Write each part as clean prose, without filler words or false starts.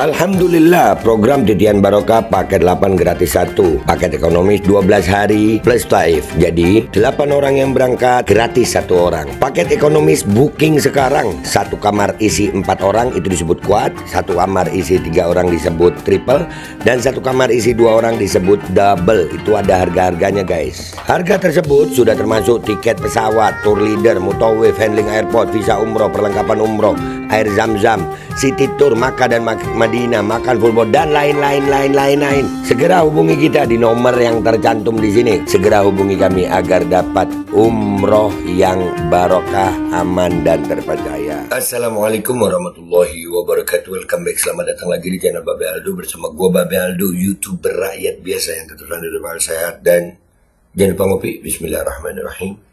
Alhamdulillah, program Titian Barokah paket 8 gratis 1, paket ekonomis 12 hari plus taif. Jadi 8 orang yang berangkat gratis 1 orang. Paket ekonomis booking sekarang, 1 kamar isi 4 orang itu disebut quad, 1 kamar isi 3 orang disebut triple, dan 1 kamar isi 2 orang disebut double. Itu ada harga-harganya guys. Harga tersebut sudah termasuk tiket pesawat, tour leader, mutawif, handling airport, visa umroh, perlengkapan umroh, air zam-zam, city tour, Makkah dan Madinah, makan full board, dan lain-lain. Segera hubungi kita di nomor yang tercantum di sini. Segera hubungi kami agar dapat umroh yang barokah, aman dan terpercaya. Assalamualaikum warahmatullahi wabarakatuh. Welcome back, selamat datang lagi di channel Babe Aldo bersama gua Babe Aldo, YouTuber rakyat biasa yang terus hidup sehat dan jangan lupa ngopi. Bismillahirrahmanirrahim.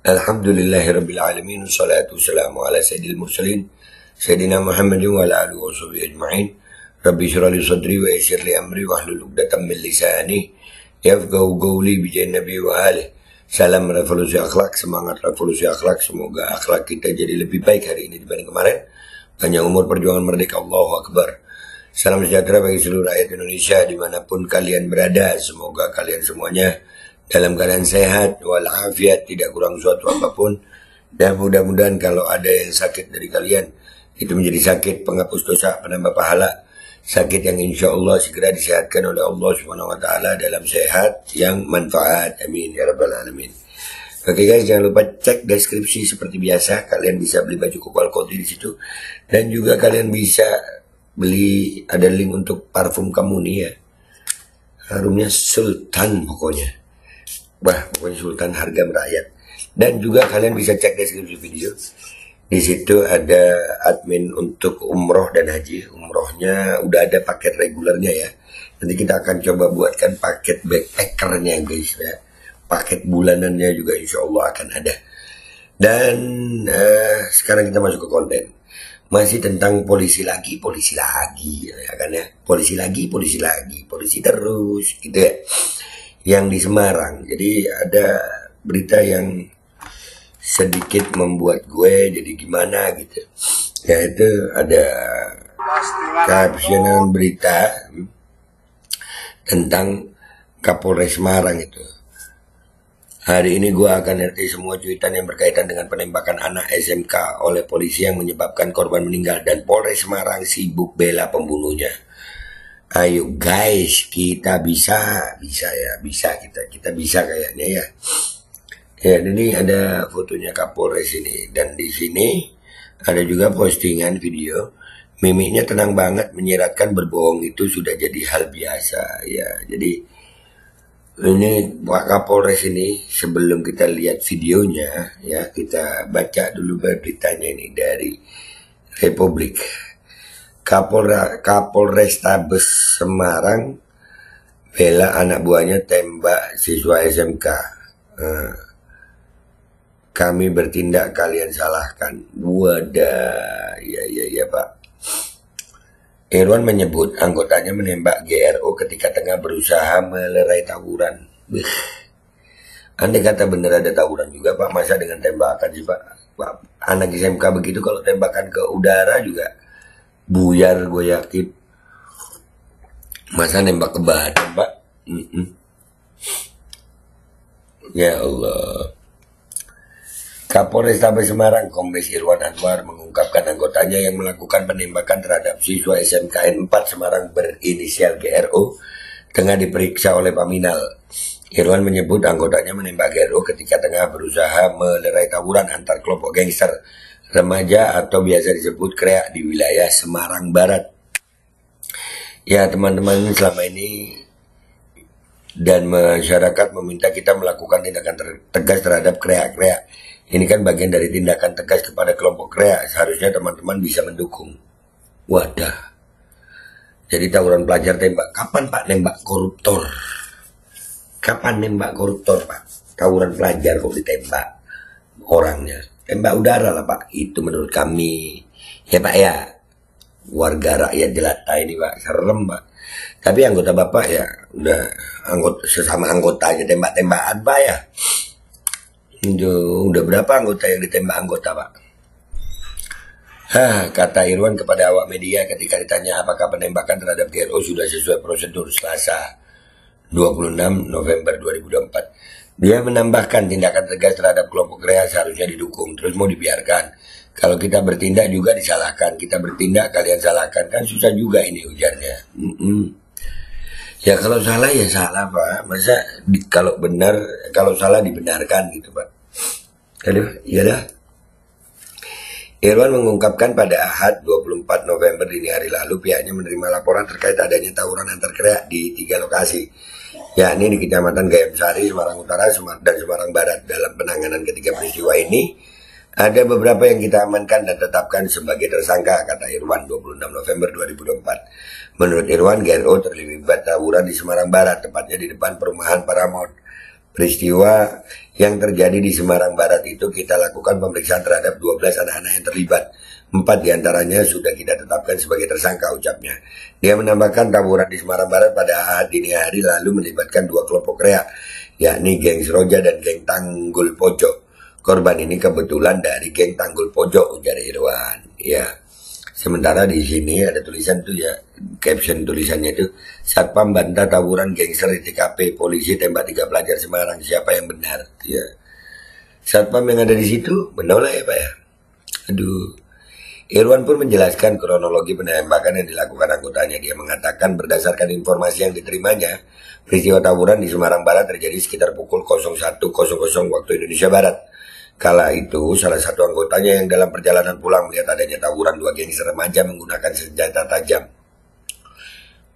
Alhamdulillahirrabbilalamin. Wassalatu wassalamu ala sayyidil mursalin Sayyidina Muhammadin wa ala alihi wa sahbihi ajma'in. Rabbi syrah li sadri wa yassir li amri wahlul 'uqdatam min lisani yafqahu qawli bi nabi wa alihi. Salam revolusi akhlak, semangat revolusi akhlak. Semoga akhlak kita jadi lebih baik hari ini dibanding kemarin. Panjang umur perjuangan merdeka, Allahu Akbar. Salam sejahtera bagi seluruh rakyat Indonesia dimanapun kalian berada. Semoga kalian semuanya dalam keadaan sehat walafiat, tidak kurang suatu apapun, dan mudah-mudahan kalau ada yang sakit dari kalian itu menjadi sakit penghapus dosa, penambah pahala, sakit yang insya Allah segera disehatkan oleh Allah Subhanahu Wa Taala dalam sehat yang manfaat, amin ya rabbal alamin. Oke guys, jangan lupa cek deskripsi seperti biasa, kalian bisa beli baju Kokal Koti di situ, dan juga kalian bisa beli, ada link untuk parfum kamu nih ya, harumnya Sultan pokoknya. Wah, pokoknya Sultan, harga merakyat. Dan juga kalian bisa cek deskripsi video. Di situ ada admin untuk umroh dan haji. Umrohnya udah ada paket regulernya ya. Nanti kita akan coba buatkan paket backpackernya guys ya. Paket bulanannya juga insya Allah akan ada. Dan sekarang kita masuk ke konten. Masih tentang polisi lagi ya kan ya. Polisi terus gitu ya. Yang di Semarang. Jadi ada berita yang sedikit membuat gue jadi gimana gitu. Yaitu ada captionan berita tentang Kapolres Semarang itu. Hari ini gue akan ngerti semua cuitan yang berkaitan dengan penembakan anak SMK oleh polisi yang menyebabkan korban meninggal, dan Polres Semarang sibuk bela pembunuhnya. Ayo guys, kita bisa kita bisa kayaknya ya. Ya, ini ada fotonya Kapolres ini, dan di sini ada juga postingan video. Mimiknya tenang banget, menyiratkan berbohong itu sudah jadi hal biasa ya. Jadi ini Pak Kapolres ini, sebelum kita lihat videonya ya, kita baca dulu beritanya ini dari Republik. Kapolrestabes Semarang bela anak buahnya tembak siswa SMK. Kami bertindak, kalian salahkan. Wadah, ya Pak. Irwan menyebut anggotanya menembak GRO ketika tengah berusaha melerai tawuran. Andai kata bener ada tawuran juga Pak, masa dengan tembakan sih Pak? Anak SMK begitu kalau tembakan ke udara juga buyar gue yakin. Masa nembak ke badan Pak? Ya Allah. Kapolrestabes Semarang Kombes Irwan Anwar mengungkapkan anggotanya yang melakukan penembakan terhadap siswa SMKN 4 Semarang berinisial GRO tengah diperiksa oleh Paminal. Irwan menyebut anggotanya menembak GRO ketika tengah berusaha melerai tawuran antar kelompok gangster remaja atau biasa disebut kreak di wilayah Semarang Barat. Ya teman-teman, selama ini dan masyarakat meminta kita melakukan tindakan tegas terhadap kreak-kreak. Ini kan bagian dari tindakan tegas kepada kelompok kreak. Seharusnya teman-teman bisa mendukung. Wadah. Jadi tawuran pelajar tembak. Kapan Pak nembak koruptor? Kapan nembak koruptor Pak? Tawuran pelajar kok ditembak orangnya? Tembak udara lah Pak, itu menurut kami. Ya Pak ya, warga rakyat jelata ini Pak, serem Pak. Tapi anggota Bapak ya, udah sesama anggotanya tembak-tembakan Pak ya. Udah berapa anggota yang ditembak anggota Pak? Kata Irwan kepada awak media ketika ditanya apakah penembakan terhadap GRO sudah sesuai prosedur Selasa 26 November 2024. Dia menambahkan tindakan tegas terhadap kelompok Rea seharusnya didukung, terus mau dibiarkan. Kalau kita bertindak juga disalahkan, kita bertindak kalian salahkan, kan susah juga ini ujarnya. Ya kalau salah ya salah Pak, masa kalau benar, kalau salah dibenarkan gitu Pak. Aduh, iya dah. Irwan mengungkapkan pada Ahad 24 November dini hari lalu pihaknya menerima laporan terkait adanya tawuran antar Rea di 3 lokasi, yakni di Kecamatan Gayam Sari, Semarang Utara, dan Semarang Barat. Dalam penanganan ketiga peristiwa ini, ada beberapa yang kita amankan dan tetapkan sebagai tersangka, kata Irwan 26 November 2024. Menurut Irwan, GRO terlibat tawuran di Semarang Barat, tepatnya di depan perumahan Paramount. Peristiwa yang terjadi di Semarang Barat itu kita lakukan pemeriksaan terhadap 12 anak-anak yang terlibat. 4 diantaranya sudah kita tetapkan sebagai tersangka, ucapnya. Dia menambahkan tawuran di Semarang Barat pada Ahad dini hari lalu melibatkan 2 kelompok Rea, yakni geng Seroja dan geng Tanggul Pojok. Korban ini kebetulan dari geng Tanggul Pojok, ujar Irwan. Ya. Sementara di sini ada tulisan tuh ya, caption tulisannya itu, Satpam bantah tawuran gangster di TKP, polisi tembak 3 pelajar Semarang, siapa yang benar? Ya. Satpam yang ada di situ menolak ya Pak ya. Aduh. Irwan pun menjelaskan kronologi penembakan yang dilakukan anggotanya. Dia mengatakan berdasarkan informasi yang diterimanya, peristiwa tawuran di Semarang Barat terjadi sekitar pukul 01.00 waktu Indonesia Barat. Kala itu, salah satu anggotanya yang dalam perjalanan pulang melihat adanya tawuran 2 gangster remaja menggunakan senjata tajam.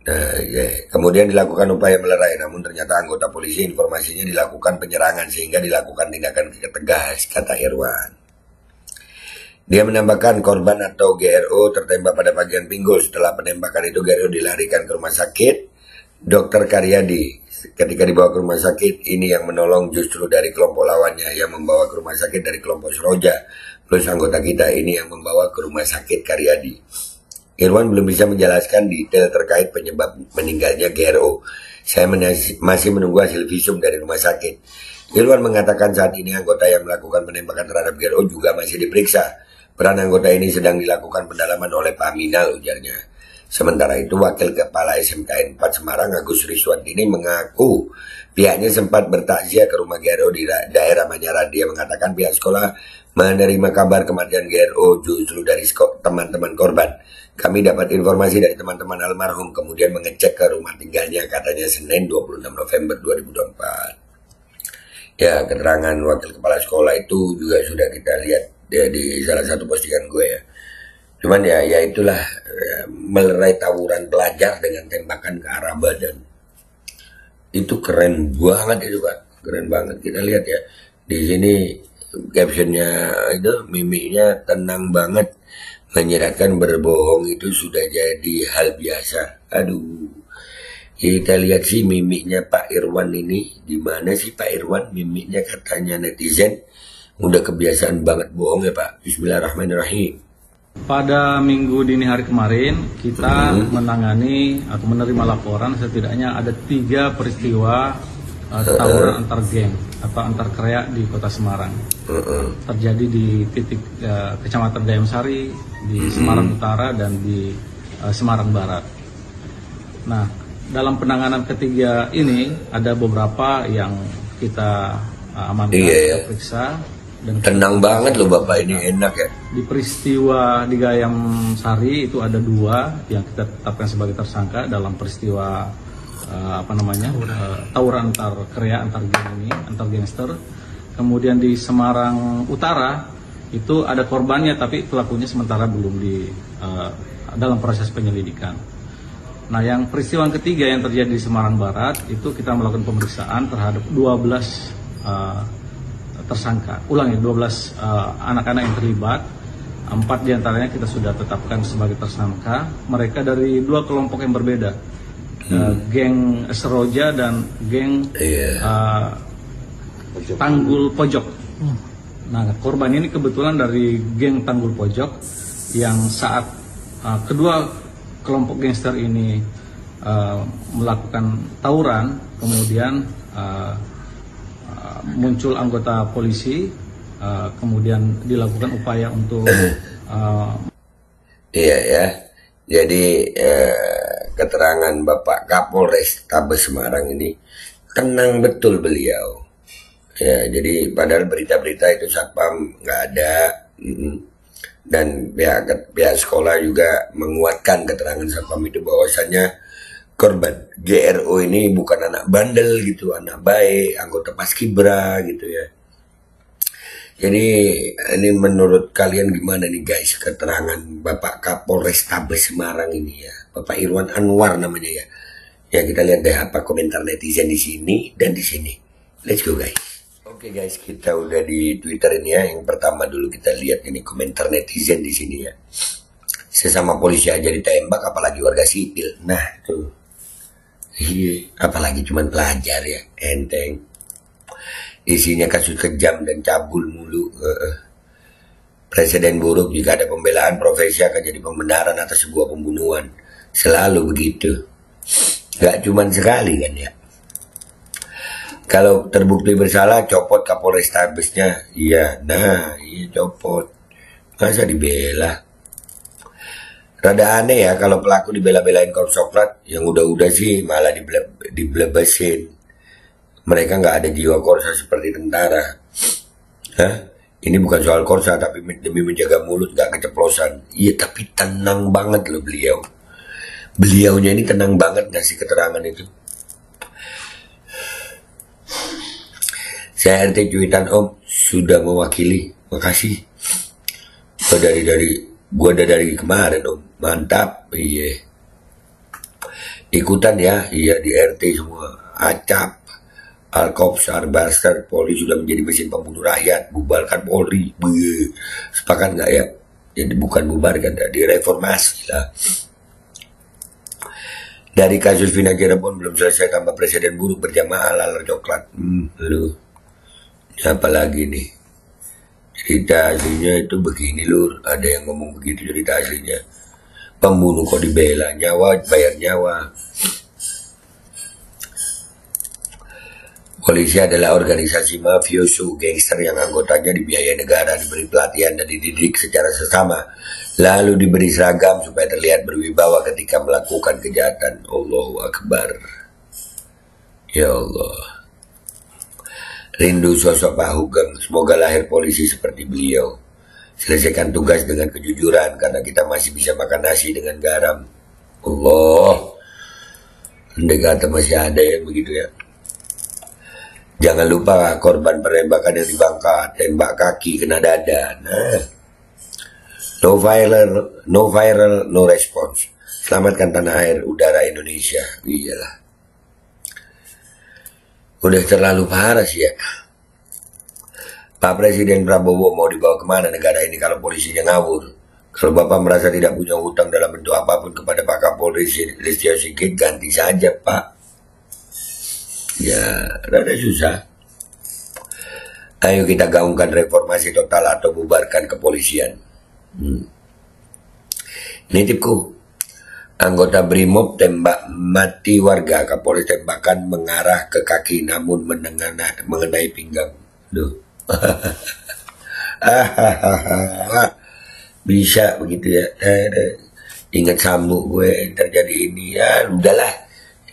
Nah, kemudian dilakukan upaya melerai, namun ternyata anggota polisi informasinya dilakukan penyerangan sehingga dilakukan tindakan tegas, kata Irwan. Dia menambahkan korban atau GRO tertembak pada bagian pinggul. Setelah penembakan itu GRO dilarikan ke rumah sakit Dr. Karyadi. Ketika dibawa ke rumah sakit, ini yang menolong justru dari kelompok lawannya yang membawa ke rumah sakit dari kelompok Seroja, plus anggota kita ini yang membawa ke rumah sakit Karyadi. Irwan belum bisa menjelaskan detail terkait penyebab meninggalnya GRO. Saya masih menunggu hasil visum dari rumah sakit. Irwan mengatakan saat ini anggota yang melakukan penembakan terhadap GRO juga masih diperiksa. Peran anggota ini sedang dilakukan pendalaman oleh Pak Minal, ujarnya. Sementara itu, Wakil Kepala SMKN 4 Semarang, Agus Riswandini, mengaku pihaknya sempat bertakziah ke rumah GRO di daerah Manyaran. Dia mengatakan pihak sekolah menerima kabar kematian GRO justru dari teman-teman korban. Kami dapat informasi dari teman-teman almarhum, kemudian mengecek ke rumah tinggalnya, katanya Senin 26 November 2024. Ya, keterangan Wakil Kepala Sekolah itu juga sudah kita lihat ya, di salah satu postingan gue ya. Cuman ya itulah, melerai tawuran pelajar dengan tembakan ke arah badan. Itu keren banget itu Pak, keren banget. Kita lihat ya, di sini captionnya itu mimiknya tenang banget, menyiratkan berbohong itu sudah jadi hal biasa. Aduh, kita lihat sih mimiknya Pak Irwan ini, gimana sih Pak Irwan mimiknya, katanya netizen udah kebiasaan banget bohong ya Pak. Bismillahirrahmanirrahim. Pada minggu dini hari kemarin, kita menangani atau menerima laporan setidaknya ada 3 peristiwa tawuran antar geng atau antar Rea di Kota Semarang. Terjadi di titik Kecamatan Gayam Sari, di Semarang Utara, dan di Semarang Barat. Nah, dalam penanganan ketiga ini ada beberapa yang kita amankan, kita periksa. Dan tenang banget loh Bapak, ini enak ya. Di peristiwa di Gayam Sari itu ada 2 yang kita tetapkan sebagai tersangka dalam peristiwa tawuran antar Rea, antar geng ini, antar gangster. Kemudian di Semarang Utara itu ada korbannya, tapi pelakunya sementara belum dalam proses penyelidikan. Nah, yang peristiwa yang ketiga yang terjadi di Semarang Barat itu kita melakukan pemeriksaan terhadap 12 tersangka. 12 anak-anak yang terlibat. 4 diantaranya kita sudah tetapkan sebagai tersangka. Mereka dari 2 kelompok yang berbeda, geng Seroja dan geng Tanggul Pojok. Nah, korban ini kebetulan dari geng Tanggul Pojok yang saat kedua kelompok gangster ini melakukan tawuran, kemudian muncul anggota polisi, kemudian dilakukan upaya untuk Iya ya. Jadi keterangan Bapak Kapolres Tabes Semarang ini tenang betul beliau. Ya, jadi padahal berita-berita itu satpam nggak ada. Dan pihak sekolah juga menguatkan keterangan satpam itu bahwasannya korban GRO ini bukan anak bandel gitu, anak baik, anggota Paskibra gitu ya. Jadi ini menurut kalian gimana nih guys keterangan Bapak Kapolres Tabes Semarang ini ya, Bapak Irwan Anwar namanya ya. Ya kita lihat deh apa komentar netizen di sini dan di sini. Let's go guys. Oke guys, kita udah di Twitter ini ya. Yang pertama dulu kita lihat ini komentar netizen di sini ya. Sesama polisi aja ditembak, apalagi warga sipil. Nah tuh, apalagi cuman pelajar ya, enteng. Isinya kasus kejam dan cabul mulu. Presiden buruk jika ada pembelaan profesi akan jadi pembenaran atas sebuah pembunuhan. Selalu begitu. Gak cuman sekali kan ya. Kalau terbukti bersalah copot Kapolres Tabesnya. Iya, nah iya copot. Masa dibela? Rada aneh ya kalau pelaku dibela-belain Korpsoprat. Yang udah-udah sih malah diblebesin. Mereka nggak ada jiwa korsa seperti tentara. Hah? Ini bukan soal korsa, tapi demi menjaga mulut nggak keceplosan. Iya, tapi tenang banget loh beliau. Beliaunya ini tenang banget ngasih keterangan itu. Saya RT cuitan Om sudah mewakili. Makasih. Gua dari kemarin Om. Mantap. Iya. Ikutan ya. Iya di RT semua. Acap. Alkops, Arbaster, Polri sudah menjadi mesin pembunuh rakyat. Bubarkan Polri. Sepakat nggak ya? Jadi bukan bubarkan, direformasi lah. Dari kasus Vina Cirebon belum selesai tambah presiden buruk berjamaah laler coklat. Lu. Apalagi nih? Cerita aslinya itu begini lur. Ada yang ngomong begitu cerita aslinya. Pembunuh kok dibela, nyawa bayar nyawa. Polisi adalah organisasi mafioso gangster yang anggotanya dibiayai negara, diberi pelatihan dan dididik secara sesama, lalu diberi seragam supaya terlihat berwibawa ketika melakukan kejahatan. Allahu Akbar. Ya Allah. Rindu sosok Pak Hugeng, semoga lahir polisi seperti beliau. Selesaikan tugas dengan kejujuran karena kita masih bisa makan nasi dengan garam. Allah. Andai kata masih ada yang begitu ya. Jangan lupa korban penembakan yang di Bangka, tembak kaki kena dada. Nah, no viral, no response. Selamatkan tanah air, udara Indonesia. Iyalah. Udah terlalu parah sih ya. Pak Presiden Prabowo mau dibawa kemana negara ini kalau polisinya ngawur? Kalau Bapak merasa tidak punya hutang dalam bentuk apapun kepada Pak Kapolri Listio Sigit, ganti saja Pak. Ya, rada susah. Ayo kita gaungkan reformasi total atau bubarkan kepolisian. Nitipku, anggota BRIMOB tembak mati warga, Kapolri tembakan mengarah ke kaki namun mengenai pinggang. Duh. Bisa begitu ya. Ingat Samu gue terjadi ini ya, udahlah.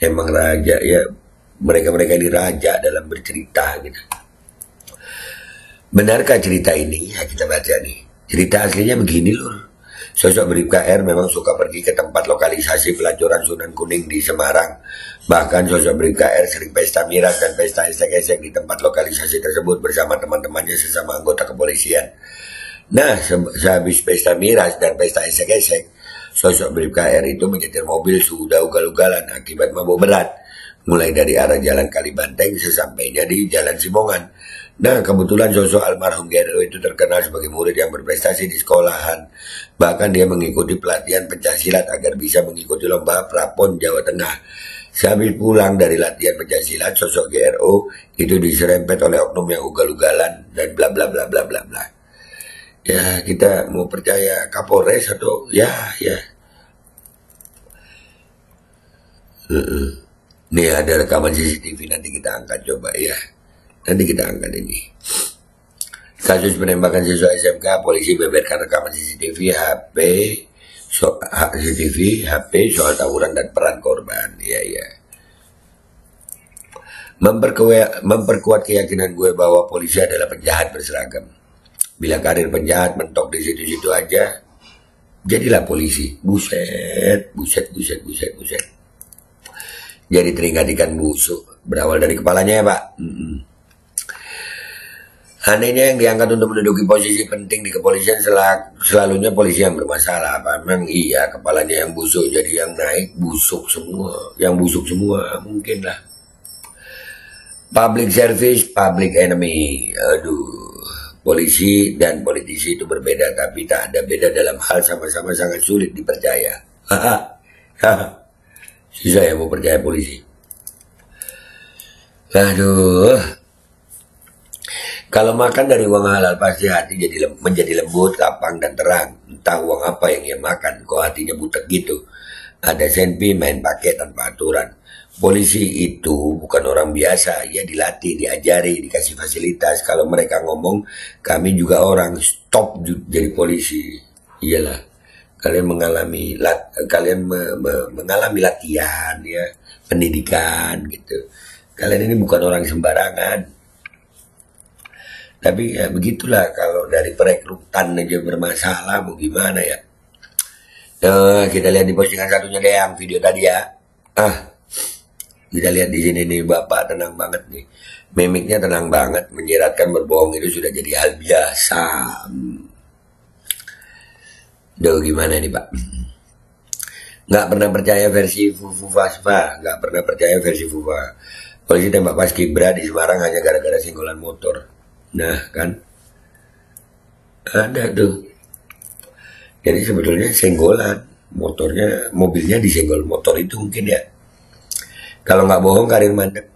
Emang raja ya. Mereka ini raja dalam bercerita gitu. Benarkah cerita ini? Ya kita baca nih. Cerita aslinya begini lur. Sosok Bribka R memang suka pergi ke tempat lokalisasi pelacuran Sunan Kuning di Semarang. Bahkan sosok Bribka R sering pesta miras dan pesta esek-esek di tempat lokalisasi tersebut bersama teman-temannya sesama anggota kepolisian. Nah, sehabis pesta miras dan pesta esek-esek, sosok Bribka R itu menyetir mobil sudah ugal-ugalan akibat mabuk berat. Mulai dari arah Jalan Kalibanteng sesampainya di Jalan Simongan. Nah, kebetulan sosok almarhum GRO itu terkenal sebagai murid yang berprestasi di sekolahan. Bahkan dia mengikuti pelatihan pencaksilat agar bisa mengikuti lomba Prapon Jawa Tengah. Sehabis pulang dari latihan pencaksilat, sosok GRO itu diserempet oleh oknum yang ugal-ugalan dan bla bla bla bla bla bla. Ya, kita mau percaya Kapolres atau ya. Nih ada rekaman CCTV, nanti kita angkat coba ya. Nanti kita angkat ini. Kasus penembakan siswa SMK, polisi beberkan rekaman CCTV HP hak CCTV, HP, soal tawuran dan peran korban. Iya. Memperkuat keyakinan gue bahwa polisi adalah penjahat berseragam. Bila karir penjahat mentok di situ-situ aja, jadilah polisi. Buset. Jadi teringat ikan busuk. Berawal dari kepalanya ya Pak. Anehnya yang diangkat untuk menduduki posisi penting di kepolisian selalunya polisi yang bermasalah. Apa memang iya kepalanya yang busuk, jadi yang naik busuk semua. Yang busuk semua mungkin lah. Public service, public enemy. Aduh, polisi dan politisi itu berbeda, tapi tak ada beda dalam hal sama-sama sangat sulit dipercaya. Susah ya mau percaya polisi. Aduh. Kalau makan dari uang halal pasti hati menjadi lembut, lapang dan terang. Entah uang apa yang ia makan, kok hatinya butek gitu. Ada senpi main pakai tanpa aturan. Polisi itu bukan orang biasa, ya dilatih, diajari, dikasih fasilitas. Kalau mereka ngomong, kami juga orang, stop jadi polisi. Iyalah, kalian mengalami latihan, ya, pendidikan gitu. Kalian ini bukan orang sembarangan. Tapi ya begitulah, kalau dari perekrutan aja bermasalah, mau gimana ya. Nah, kita lihat di postingan satunya deh yang video tadi ya. Kita lihat di sini nih, Bapak tenang banget nih. Mimiknya tenang banget, menyiratkan berbohong itu sudah jadi hal biasa. Duh, gimana nih Pak? Nggak pernah percaya versi Fufa. Nggak pernah percaya versi Fufa. Polisi tembak pas Kibra di Semarang hanya gara-gara senggolan motor. Nah kan, ada tuh. Jadi sebetulnya senggolan, mobilnya disenggol motor itu mungkin ya. Kalau nggak bohong karir mandek.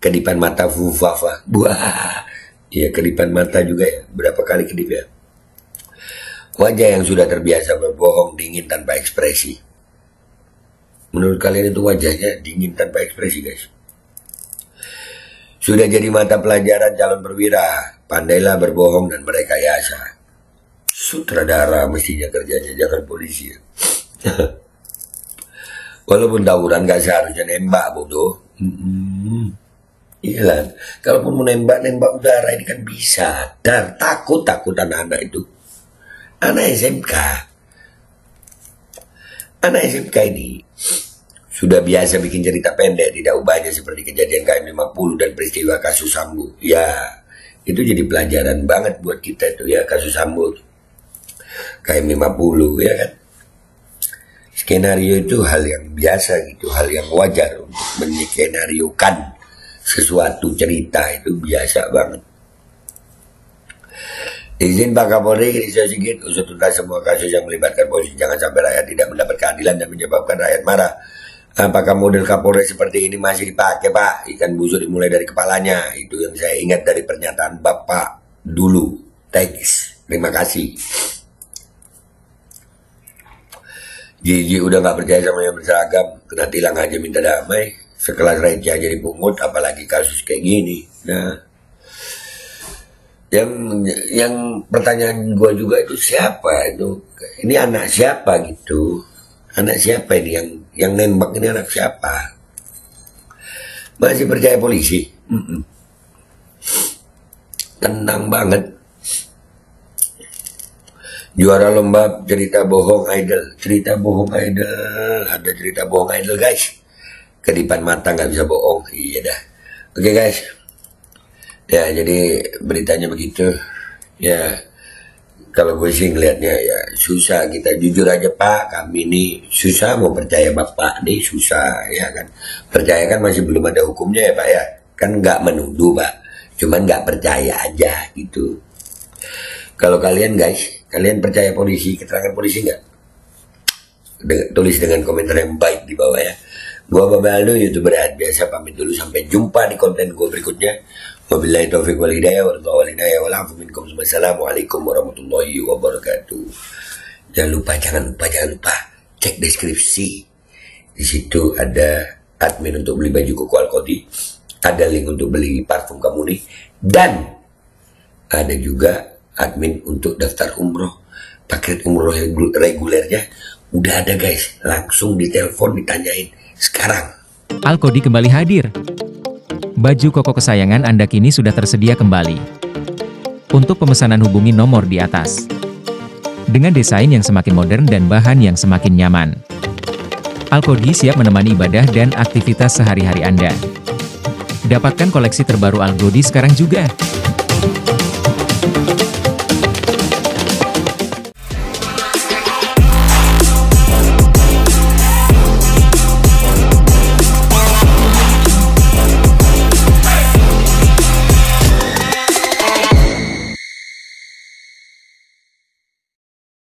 Kedipan mata Fufafa. Wah, iya kedipan mata juga ya. Berapa kali kedip ya. Wajah yang sudah terbiasa berbohong dingin tanpa ekspresi. Menurut kalian itu wajahnya dingin tanpa ekspresi guys? Sudah jadi mata pelajaran calon perwira. Pandailah berbohong dan merekayasa. Sutradara mestinya kerjanya, jangan polisi ya. Walaupun tawuran gak seharusnya nembak bodoh. Iyalah, kalaupun mau nembak udara ini kan bisa. Dan takut anak-anak itu. Anak SMK ini sudah biasa bikin cerita pendek, tidak ubahnya seperti kejadian KM 50 dan peristiwa kasus Sambo. Ya, itu jadi pelajaran banget buat kita itu ya, kasus Sambo. KM 50 ya kan. Skenario itu hal yang biasa gitu, hal yang wajar untuk menykenariokan sesuatu cerita itu biasa banget. Izin Pak Kapolri, Krisya Sigit, usut tuntas semua kasus yang melibatkan polisi. Jangan sampai rakyat tidak mendapat keadilan dan menyebabkan rakyat marah. Apakah model Kapolri seperti ini masih dipakai Pak? Ikan busuk dimulai dari kepalanya. Itu yang saya ingat dari pernyataan Bapak dulu. Thanks, terima kasih. Gigi udah gak percaya sama yang berseragam, kena tilang aja minta damai. Sekelas Reci aja dipungut, apalagi kasus kayak gini. Nah, yang pertanyaan gue juga itu siapa itu? Ini anak siapa gitu? Anak siapa ini yang nembak ini anak siapa? Masih percaya polisi? Tenang banget. Juara lomba cerita bohong idol. Ada cerita bohong idol guys. Kedipan mata nggak bisa bohong. Iya dah. Oke guys. Ya jadi beritanya begitu. Ya kalau gue sih ngeliatnya ya susah kita. Jujur aja Pak, kami ini susah mau percaya Bapak nih, susah ya kan. Percaya kan masih belum ada hukumnya ya Pak ya. Kan nggak menuduh Pak. Cuman nggak percaya aja gitu. Kalau kalian guys, kalian percaya polisi, keterangan polisi nggak? Tulis dengan komentar yang baik di bawah ya. Gua Bapak Aldo, YouTuber biasa pamit dulu, sampai jumpa di konten gue berikutnya. Wabillahi taufiq wal hidayah wal afu minkum. Wassalamualaikum warahmatullahi wabarakatuh. Jangan lupa cek deskripsi. Di situ ada admin untuk beli baju koko Alkoti, ada link untuk beli parfum Kamuni, dan ada juga admin untuk daftar umroh. paket umroh regulernya udah ada guys. Langsung ditelepon, ditanyain sekarang. Al-Kodi kembali hadir. Baju koko kesayangan Anda kini sudah tersedia kembali. Untuk pemesanan hubungi nomor di atas. Dengan desain yang semakin modern dan bahan yang semakin nyaman. Al-Kodi siap menemani ibadah dan aktivitas sehari-hari Anda. Dapatkan koleksi terbaru Al-Kodi sekarang juga.